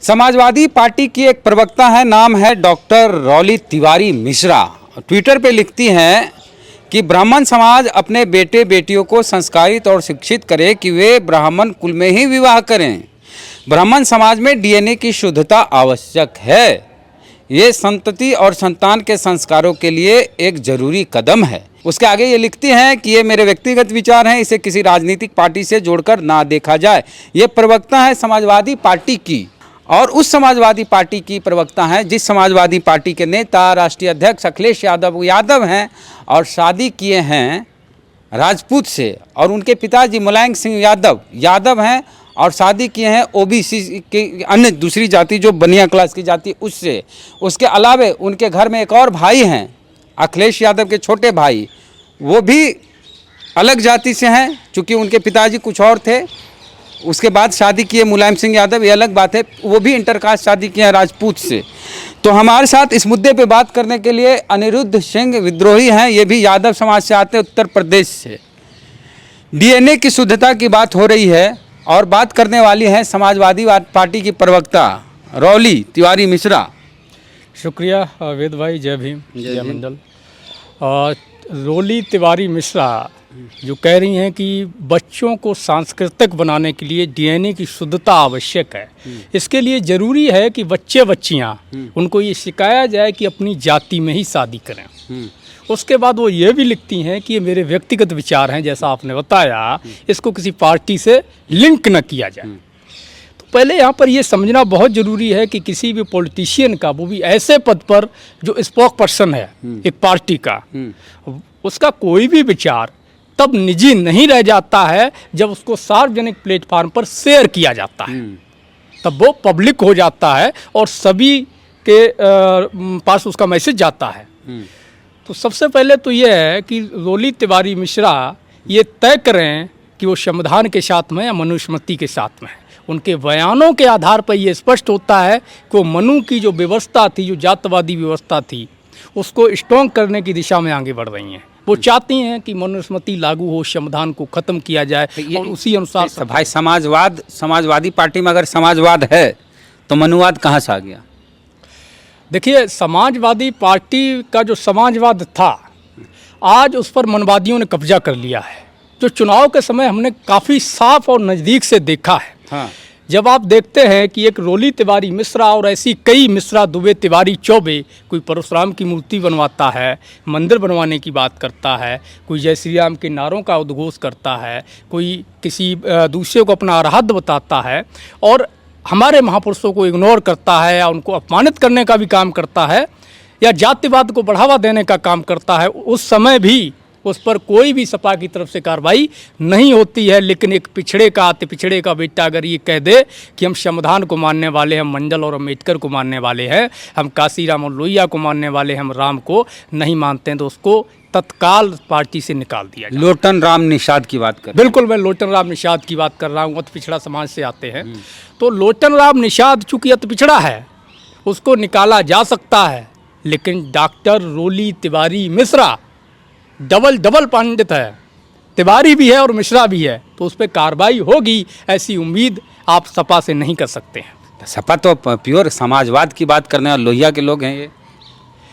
Samajwadi party की एक प्रवक्ता है, नाम है डॉक्टर रौली तिवारी मिश्रा। ट्विटर पे लिखती हैं कि ब्राह्मण समाज अपने बेटे बेटियों को संस्कारित और शिक्षित करे कि वे ब्राह्मण कुल में ही विवाह करें। ब्राह्मण समाज में डीएनए की शुद्धता आवश्यक है। ये संतति और संतान के संस्कारों के लिए एक जरूरी कदम है। उसके आगे ये लिखती हैं कि ये मेरे व्यक्तिगत विचार हैं, इसे किसी राजनीतिक पार्टी से जोड़कर ना देखा जाए। ये प्रवक्ता है समाजवादी पार्टी की, और उस समाजवादी पार्टी की प्रवक्ता हैं जिस समाजवादी पार्टी के नेता राष्ट्रीय अध्यक्ष अखिलेश यादव हैं और शादी किए हैं राजपूत से, और उनके पिताजी मुलायम सिंह यादव हैं और शादी किए हैं ओबीसी के अन्य दूसरी जाति जो बनिया क्लास की जाति उससे। उसके अलावे उनके घर में एक और भाई हैं, अखिलेश यादव के छोटे भाई, वो भी अलग जाति से हैं चूँकि उनके पिताजी कुछ और थे। उसके बाद शादी किए मुलायम सिंह यादव, ये अलग बात है, वो भी इंटरकास्ट शादी किए हैं राजपूत से। तो हमारे साथ इस मुद्दे पे बात करने के लिए अनिरुद्ध सिंह विद्रोही हैं, ये भी यादव समाज से आते हैं, उत्तर प्रदेश से। डीएनए की शुद्धता की बात हो रही है और बात करने वाली है समाजवादी पार्टी की प्रवक्ता रौली तिवारी मिश्रा। शुक्रिया वेद भाई, जय भीम, जय मंडल। रौली तिवारी मिश्रा जो कह रही हैं कि बच्चों को सांस्कृतिक बनाने के लिए डीएनए की शुद्धता आवश्यक है। इसके लिए ज़रूरी है कि बच्चे बच्चियां उनको ये सिखाया जाए कि अपनी जाति में ही शादी करें। उसके बाद वो ये भी लिखती हैं कि ये मेरे व्यक्तिगत विचार हैं, जैसा आपने बताया, इसको किसी पार्टी से लिंक न किया जाए। तो पहले यहाँ पर ये समझना बहुत ज़रूरी है कि किसी भी पॉलिटिशियन का, वो भी ऐसे पद पर जो स्पोक पर्सन है एक पार्टी का, उसका कोई भी विचार तब निजी नहीं रह जाता है जब उसको सार्वजनिक प्लेटफार्म पर शेयर किया जाता है, तब वो पब्लिक हो जाता है और सभी के पास उसका मैसेज जाता है। तो सबसे पहले तो ये है कि रौली तिवारी मिश्रा ये तय करें कि वो संविधान के साथ में या मनुस्मृति के साथ में है। उनके बयानों के आधार पर ये स्पष्ट होता है कि वो मनु की जो व्यवस्था थी, जो जातवादी व्यवस्था थी, उसको स्ट्रॉन्ग करने की दिशा में आगे बढ़ रही हैं। वो चाहती हैं कि मनुस्मृति लागू हो, संविधान को ख़त्म किया जाए और उसी अनुसार। भाई समाजवादी पार्टी में अगर समाजवाद है तो मनुवाद कहाँ से आ गया? देखिए, समाजवादी पार्टी का जो समाजवाद था, आज उस पर मनवादियों ने कब्जा कर लिया है, जो चुनाव के समय हमने काफ़ी साफ और नज़दीक से देखा है। हाँ। जब जब आप देखते हैं कि एक रौली तिवारी मिश्रा और ऐसी कई मिश्रा, दुबे, तिवारी, चौबे, कोई परशुराम की मूर्ति बनवाता है, मंदिर बनवाने की बात करता है, कोई जय श्री राम के नारों का उद्घोष करता है, कोई किसी दूसरे को अपना आराध्य बताता है और हमारे महापुरुषों को इग्नोर करता है या उनको अपमानित करने का भी काम करता है या जातिवाद को बढ़ावा देने का काम करता है, उस समय भी उस पर कोई भी सपा की तरफ से कार्रवाई नहीं होती है। लेकिन एक पिछड़े का, अति पिछड़े का बेटा अगर ये कह दे कि हम संविधान को मानने वाले हैं, मंडल और अम्बेडकर को मानने वाले हैं, हम काशीराम और लोहिया को मानने वाले हैं, हम राम को नहीं मानते हैं, तो उसको तत्काल पार्टी से निकाल दिया जाए। लोटन राम निषाद की बात कर, बिल्कुल, मैं लोटन राम निषाद की बात कर रहा हूँ। अति पिछड़ा समाज से आते हैं, तो लोटन राम निषाद चूँकि अति पिछड़ा है, उसको निकाला जा सकता है, लेकिन डॉक्टर रौली तिवारी मिश्रा डबल पंडित है, तिवारी भी है और मिश्रा भी है, तो उस पर कार्रवाई होगी, ऐसी उम्मीद आप सपा से नहीं कर सकते हैं। सपा तो प्योर समाजवाद की बात करने और लोहिया के लोग हैं। ये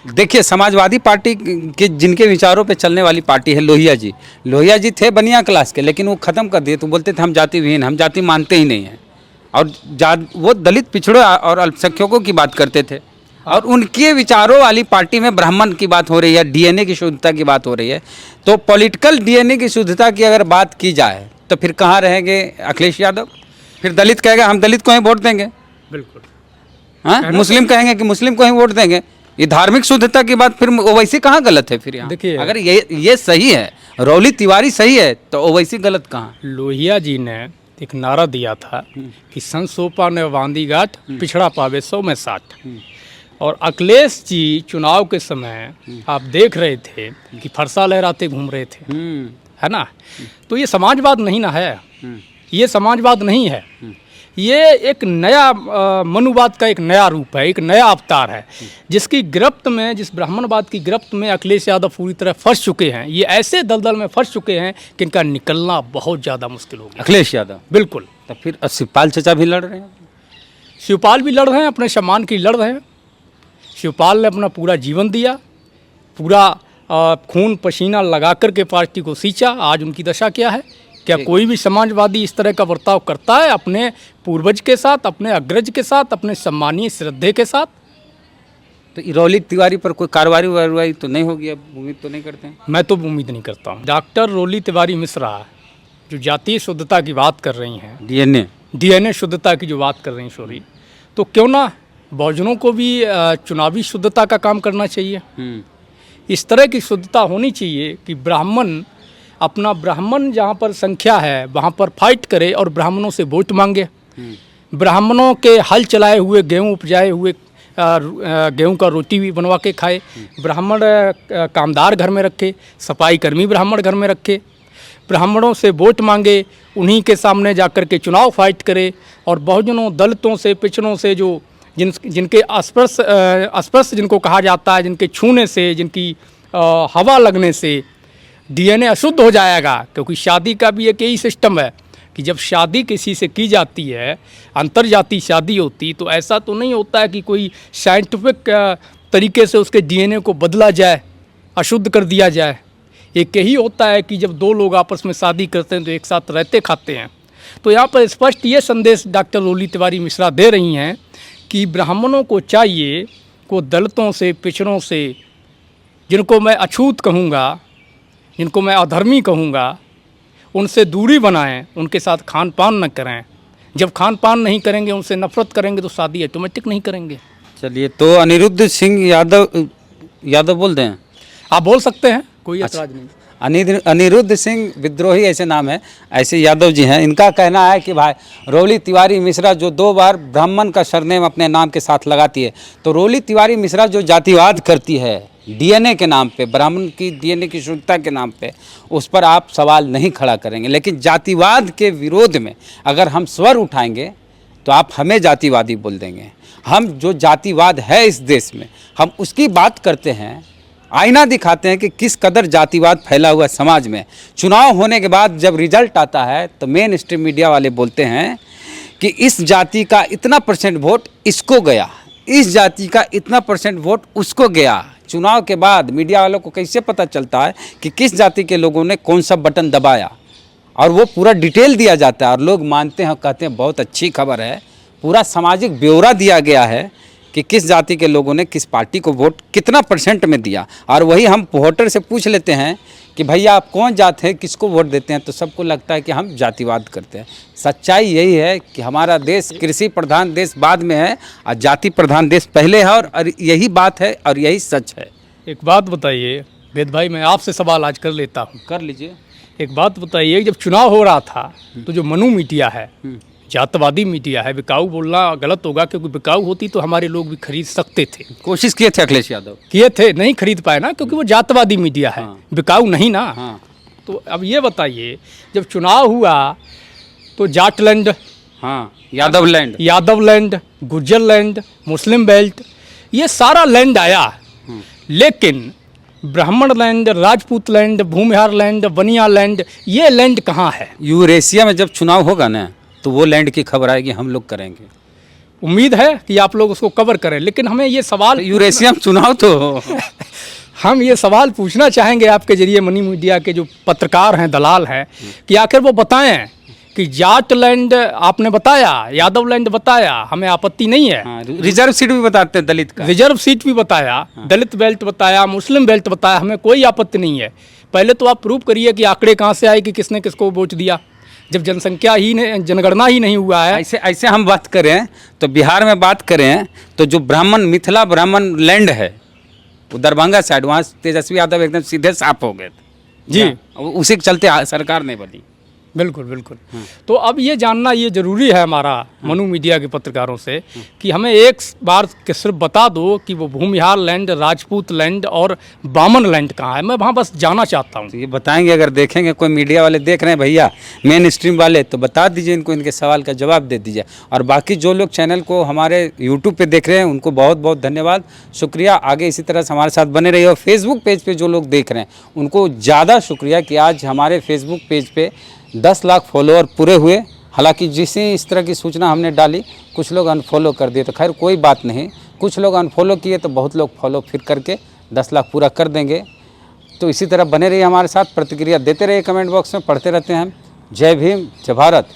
देखिए, समाजवादी पार्टी के जिनके विचारों पे चलने वाली पार्टी है लोहिया जी थे बनिया क्लास के, लेकिन वो ख़त्म कर दिए। तो बोलते थे हम जाति विहीन, हम जाति मानते ही नहीं हैं, और वो दलित पिछड़ों और अल्पसंख्यकों की बात करते थे। और उनके विचारों वाली पार्टी में ब्राह्मण की बात हो रही है, डीएनए की शुद्धता की बात हो रही है। तो पॉलिटिकल डीएनए की शुद्धता की अगर बात की जाए तो फिर कहाँ रहेंगे अखिलेश यादव? फिर दलित कहेगा हम दलित को ही वोट देंगे, बिल्कुल। हाँ, मुस्लिम कहेंगे कि मुस्लिम को ही वोट देंगे। ये धार्मिक शुद्धता की बात फिर ओवैसी कहाँ गलत है? फिर यहाँ देखिए, अगर ये सही है, रौली तिवारी सही है, तो ओवैसी गलत कहाँ? लोहिया जी ने एक नारा दिया था कि संसोपा ने बांधी गांठ, पिछड़ा पावे 100 में 60। और अखिलेश जी चुनाव के समय आप देख रहे थे कि फरसा लहराते घूम रहे थे, है ना? तो ये समाजवाद नहीं ना है, ये समाजवाद नहीं है, ये एक नया मनुवाद का एक नया रूप है, एक नया अवतार है, जिसकी गिरफ्त में, जिस ब्राह्मणवाद की गिरफ्त में अखिलेश यादव पूरी तरह फंस चुके हैं। ये ऐसे दलदल में फंस चुके हैं कि इनका निकलना बहुत ज़्यादा मुश्किल हो गया। अखिलेश यादव, बिल्कुल। तो फिर शिवपाल चचा भी लड़ रहे हैं। शिवपाल भी लड़ रहे हैं, अपने सम्मान के लिए लड़ रहे हैं। शिवपाल ने अपना पूरा जीवन दिया, पूरा खून पसीना लगा कर के पार्टी को सींचा। आज उनकी दशा क्या है? क्या कोई भी समाजवादी इस तरह का बर्ताव करता है अपने पूर्वज के साथ, अपने अग्रज के साथ, अपने सम्मानीय श्रद्धे के साथ? तो रौली तिवारी पर कोई कार्रवाई वारवाई तो नहीं होगी, अब उम्मीद तो नहीं करते हैं? मैं तो उम्मीद नहीं करता हूँ। डॉक्टर रौली तिवारी मिश्रा जो जातीय शुद्धता की बात कर रही हैं, डीएनए शुद्धता की जो बात कर रही हैं सॉरी, तो क्यों ना बहुजनों को भी चुनावी शुद्धता का काम करना चाहिए। इस तरह की शुद्धता होनी चाहिए कि ब्राह्मण जहाँ पर संख्या है वहाँ पर फाइट करे और ब्राह्मणों से वोट मांगे। ब्राह्मणों के हल चलाए हुए गेहूँ उपजाए हुए गेहूं का रोटी भी बनवा के खाए। ब्राह्मण कामदार घर में रखे, सफाई कर्मी ब्राह्मण घर में रखे, ब्राह्मणों से वोट मांगे, उन्हीं के सामने जाकर के चुनाव फाइट करे। और बहुजनों दलितों से, पिछड़ों से जो जिनके स्पर्श जिनको कहा जाता है, जिनके छूने से, जिनकी हवा लगने से डीएनए अशुद्ध हो जाएगा। क्योंकि शादी का भी एक यही सिस्टम है कि जब शादी किसी से की जाती है, अंतरजातीय शादी होती, तो ऐसा तो नहीं होता है कि कोई साइंटिफिक तरीके से उसके डीएनए को बदला जाए, अशुद्ध कर दिया जाए। एक यही होता है कि जब दो लोग आपस में शादी करते हैं तो एक साथ रहते खाते हैं। तो यहाँ पर स्पष्ट ये संदेश डॉक्टर रौली तिवारी मिश्रा दे रही हैं कि ब्राह्मणों को चाहिए को दलितों से, पिछड़ों से, जिनको मैं अछूत कहूँगा, जिनको मैं अधर्मी कहूँगा, उनसे दूरी बनाएं, उनके साथ खान पान न करें। जब खान पान नहीं करेंगे, उनसे नफरत करेंगे, तो शादी ऑटोमेटिक नहीं करेंगे। चलिए, तो अनिरुद्ध सिंह यादव बोल दें? आप बोल सकते हैं, कोई ऐतराज नहीं। अनिरुद्ध सिंह विद्रोही ऐसे नाम है, ऐसे यादव जी हैं। इनका कहना है कि भाई रौली तिवारी मिश्रा जो 2 बार ब्राह्मण का सरनेम अपने नाम के साथ लगाती है, तो रौली तिवारी मिश्रा जो जातिवाद करती है डीएनए के नाम पे, ब्राह्मण की डीएनए की शुद्धता के नाम पे, उस पर आप सवाल नहीं खड़ा करेंगे। लेकिन जातिवाद के विरोध में अगर हम स्वर उठाएंगे तो आप हमें जातिवादी बोल देंगे। हम जो जातिवाद है इस देश में, हम उसकी बात करते हैं, आईना दिखाते हैं कि किस कदर जातिवाद फैला हुआ समाज में। चुनाव होने के बाद जब रिजल्ट आता है तो मेन स्ट्रीम मीडिया वाले बोलते हैं कि इस जाति का इतना % वोट इसको गया, इस जाति का इतना % वोट उसको गया। चुनाव के बाद मीडिया वालों को कैसे पता चलता है कि किस जाति के लोगों ने कौन सा बटन दबाया, और वो पूरा डिटेल दिया जाता है और लोग मानते हैं, कहते हैं बहुत अच्छी खबर है। पूरा सामाजिक ब्यौरा दिया गया है कि किस जाति के लोगों ने किस पार्टी को वोट कितना % में दिया। और वही हम वोटर से पूछ लेते हैं कि भैया आप कौन जात है, किसको वोट देते हैं, तो सबको लगता है कि हम जातिवाद करते हैं। सच्चाई यही है कि हमारा देश कृषि प्रधान देश बाद में है और जाति प्रधान देश पहले है, और यही बात है और यही सच है। एक बात बताइए वेद भाई, मैं आपसे सवाल आज कर लेता हूँ। कर लीजिए। एक बात बताइए, जब चुनाव हो रहा था तो जो मनु मीडिया है, जातवादी मीडिया है, बिकाऊ बोलना गलत होगा, क्योंकि बिकाऊ होती तो हमारे लोग भी खरीद सकते थे। कोशिश किए थे अखिलेश यादव, किए थे, नहीं खरीद पाए ना, क्योंकि वो जातवादी मीडिया है, बिकाऊ नहीं ना। तो अब ये बताइए, जब चुनाव हुआ तो जाटलैंड, यादवलैंड, गुर्जरलैंड, मुस्लिम बेल्ट, ये सारा लैंड आया। लेकिन ब्राह्मण land, Rajput land, Bhumihar land, बनिया लैंड, ये लैंड कहाँ है? यूरेशिया में जब चुनाव होगा ना तो वो लैंड की खबर आएगी, हम लोग करेंगे। उम्मीद है कि आप लोग उसको कवर करें। लेकिन हमें ये सवाल, यूरेशिया में चुनाव तो हम ये सवाल पूछना चाहेंगे आपके जरिए, मनी मीडिया के जो पत्रकार हैं, दलाल हैं, कि आखिर वो बताएं कि जाट लैंड आपने बताया, यादव लैंड बताया, हमें आपत्ति नहीं है। रिजर्व सीट भी बताते हैं, दलित का रिजर्व सीट भी बताया, दलित बेल्ट बताया, मुस्लिम बेल्ट बताया, हमें कोई आपत्ति नहीं है। पहले तो आप प्रूव करिए कि आंकड़े कहाँ से आए कि किसने किसको वोट दिया, जब जनगणना ही नहीं हुआ है। ऐसे हम बात करें तो बिहार में बात करें तो जो मिथिला ब्राह्मण लैंड है वो दरभंगा साइड, वहाँ तेजस्वी यादव एकदम सीधे साफ हो गए थे जी, उसी के चलते सरकार नहीं बनी। बिल्कुल बिल्कुल। तो अब ये जानना ये ज़रूरी है हमारा मनु मीडिया के पत्रकारों से कि हमें एक बार के सिर्फ बता दो कि वो भूमिहार लैंड, राजपूत लैंड और बामन लैंड कहाँ है। मैं वहाँ बस जाना चाहता हूँ। ये बताएंगे, अगर देखेंगे कोई मीडिया वाले देख रहे हैं भैया, मेन स्ट्रीम वाले, तो बता दीजिए इनको, इनके सवाल का जवाब दे दीजिए। और बाकी जो लोग चैनल को हमारे यूट्यूब पर देख रहे हैं उनको बहुत बहुत धन्यवाद, शुक्रिया। आगे इसी तरह से हमारे साथ बने रहिए। और फेसबुक पेज पर जो लोग देख रहे हैं उनको ज़्यादा शुक्रिया कि आज हमारे फेसबुक पेज पर 10 लाख फॉलोअर पूरे हुए। हालांकि जिसे इस तरह की सूचना हमने डाली कुछ लोग अनफॉलो कर दिए, तो खैर कोई बात नहीं, कुछ लोग अनफॉलो किए तो बहुत लोग फॉलो फिर करके 10 लाख पूरा कर देंगे। तो इसी तरह बने रहिए हमारे साथ, प्रतिक्रिया देते रहिए कमेंट बॉक्स में, पढ़ते रहते हैं हम। जय भीम, जय भारत।